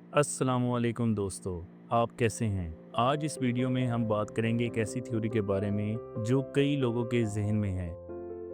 अस्सलामुअलैकुम दोस्तों, आप कैसे हैं? आज इस वीडियो में हम बात करेंगे एक ऐसी थ्योरी के बारे में जो कई लोगों के जहन में है।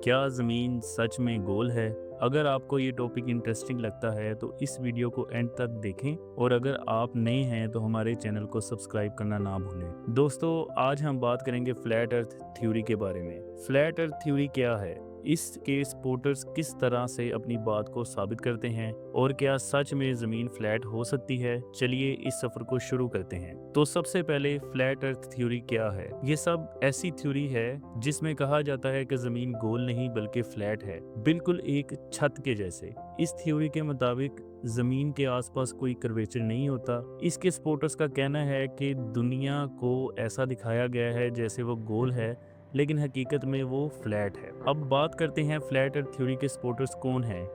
क्या ज़मीन सच में गोल है? अगर आपको ये टॉपिक इंटरेस्टिंग लगता है तो इस वीडियो को एंड तक देखें और अगर आप नए हैं तो हमारे चैनल को सब्सक्राइब करना ना भूलें। दोस्तों, आज हम बात करेंगे फ्लैट अर्थ थ्योरी के बारे में। फ्लैट अर्थ थ्योरी क्या है? इसके सपोर्टर्स किस तरह से अपनी बात को साबित करते हैं और क्या सच में ज़मीन फ्लैट हो सकती है? चलिए इस सफ़र को शुरू करते हैं। तो सबसे पहले फ्लैट अर्थ थ्योरी क्या है? ये सब ऐसी थ्योरी है जिसमें कहा जाता है कि ज़मीन गोल नहीं बल्कि फ्लैट है, बिल्कुल एक छत के जैसे। इस थ्योरी के मुताबिक ज़मीन के आसपास कोई कर्वेचर नहीं होता। इसके सपोर्टर्स का कहना है कि दुनिया को ऐसा दिखाया गया है जैसे वो गोल है, लेकिन हकीकत में वो फ्लैट है। अब बात करते हैं फ्लैट अर्थ थ्योरी के सपोर्टर्स कौन हैं।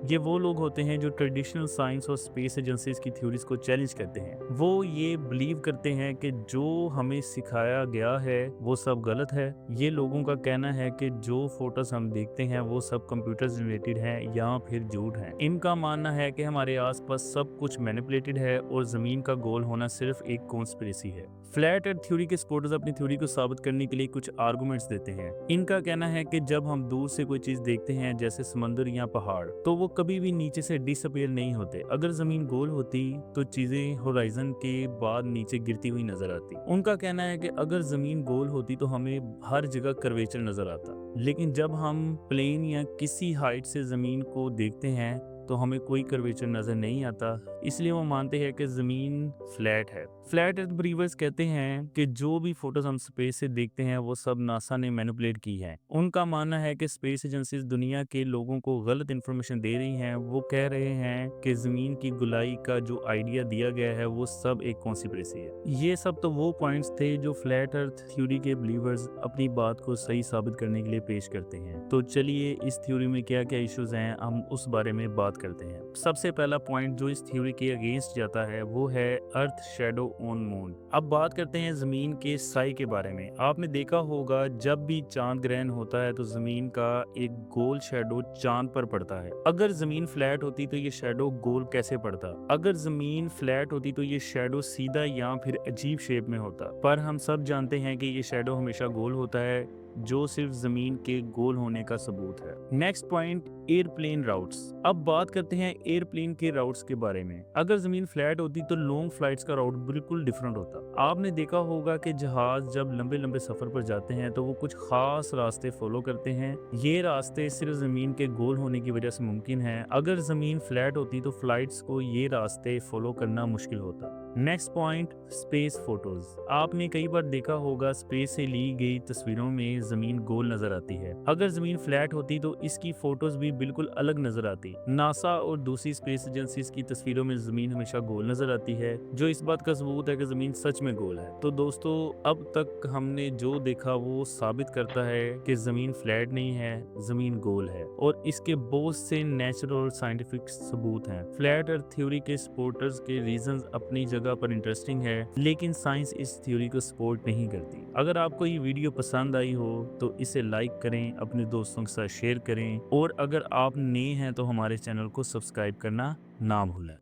ये वो लोग होते हैं जो ट्रेडिशनल साइंस और स्पेस एजेंसीज की थ्योरीज को चैलेंज करते हैं। वो ये बिलीव करते हैं कि जो हमें सिखाया गया है वो सब गलत है। ये लोगों का कहना है कि जो फोटोज हम देखते हैं वो सब कंप्यूटर जनरेटेड हैं या फिर झूठ हैं। इनका मानना है कि हमारे आसपास सब कुछ मैनिपुलेटेड है और जमीन का गोल होना सिर्फ एक कॉन्स्पिरेसी है। फ्लैट अर्थ थ्योरी के सपोर्टर्स अपनी थ्योरी को साबित करने के लिए कुछ आर्गुमेंट्स देते हैं। इनका कहना है कि जब हम दूर से कोई चीज देखते हैं जैसे समंदर या पहाड़, तो वो कभी भी नीचे से डिसअपीयर नहीं होते। अगर जमीन गोल होती तो चीजें होराइजन के बाद नीचे गिरती हुई नजर आती। उनका कहना है कि अगर जमीन गोल होती तो हमें हर जगह कर्वेचर नजर आता, लेकिन जब हम प्लेन या किसी हाइट से जमीन को देखते हैं तो हमें कोई कर्वेचर नजर नहीं आता। इसलिए वो मानते हैं कि जमीन फ्लैट है। फ्लैट अर्थ बिलीवर्स कहते हैं कि जो भी फोटोज हम स्पेस से देखते हैं वो सब नासा ने मैनिपुलेट की है। उनका मानना है कि स्पेस एजेंसीज दुनिया के लोगों को गलत इन्फॉर्मेशन दे रही हैं। वो कह रहे हैं कि जमीन की गुलाई का जो आइडिया दिया गया है वो सब एक कॉन्स्पिरेसी है। ये सब तो वो पॉइंट्स थे जो फ्लैट अर्थ थ्योरी के बिलीवर्स अपनी बात को सही साबित करने के लिए पेश करते हैं। तो चलिए इस थ्योरी में क्या क्या इश्यूज हैं हम उस बारे में बात करते हैं। सबसे पहला पॉइंट जो इस थ्योरी के अगेंस्ट जाता है वो है अर्थ शैडो ऑन मून। अब बात करते हैं जमीन के साई के बारे में। आपने देखा होगा जब भी चांद ग्रहण होता है तो जमीन का एक गोल शैडो चांद पर पड़ता है। अगर जमीन फ्लैट होती तो ये शैडो गोल कैसे पड़ता? अगर जमीन फ्लैट होती तो ये शैडो सीधा या फिर अजीब शेप में होता। पर हम सब जानते हैं कि ये शैडो हमेशा गोल होता है, जो सिर्फ जमीन के गोल होने का सबूत है। Next point, airplane routes. अब बात करते हैं एयरप्लेन के राउट्स के बारे में। अगर जमीन फ्लैट होती तो लॉन्ग फ्लाइट्स का राउट बिल्कुल डिफरेंट होता। आपने देखा होगा कि जहाज जब लंबे लंबे सफर पर जाते हैं तो वो कुछ खास रास्ते फॉलो करते हैं। ये रास्ते सिर्फ जमीन के गोल होने की वजह से मुमकिन है। अगर जमीन फ्लैट होती तो फ्लाइट्स को ये रास्ते फॉलो करना मुश्किल होता। Next point, space photos. आपने कई बार देखा होगा स्पेस से ली गई तस्वीरों में जमीन गोल नजर आती है। अगर जमीन फ्लैट होती तो इसकी फोटोज भी बिल्कुल अलग नजर आती। नासा और दूसरी स्पेस एजेंसीज की तस्वीरों में जमीन हमेशा गोल नजर आती है, जो इस बात का सबूत है कि जमीन सच में गोल है। तो दोस्तों, अब तक हमने जो देखा वो साबित करता है कि जमीन फ्लैट नहीं है, जमीन गोल है और इसके बहुत से नेचुरल और साइंटिफिक सबूत हैं। फ्लैट अर्थ थ्योरी के सपोर्टर्स के रीजंस अपनी जगह पर इंटरेस्टिंग है, लेकिन साइंस इस थ्योरी को सपोर्ट नहीं करती। अगर आपको ये वीडियो पसंद आई हो तो इसे लाइक करें, अपने दोस्तों के साथ शेयर करें और अगर आप नए हैं तो हमारे चैनल को सब्सक्राइब करना ना भूलें।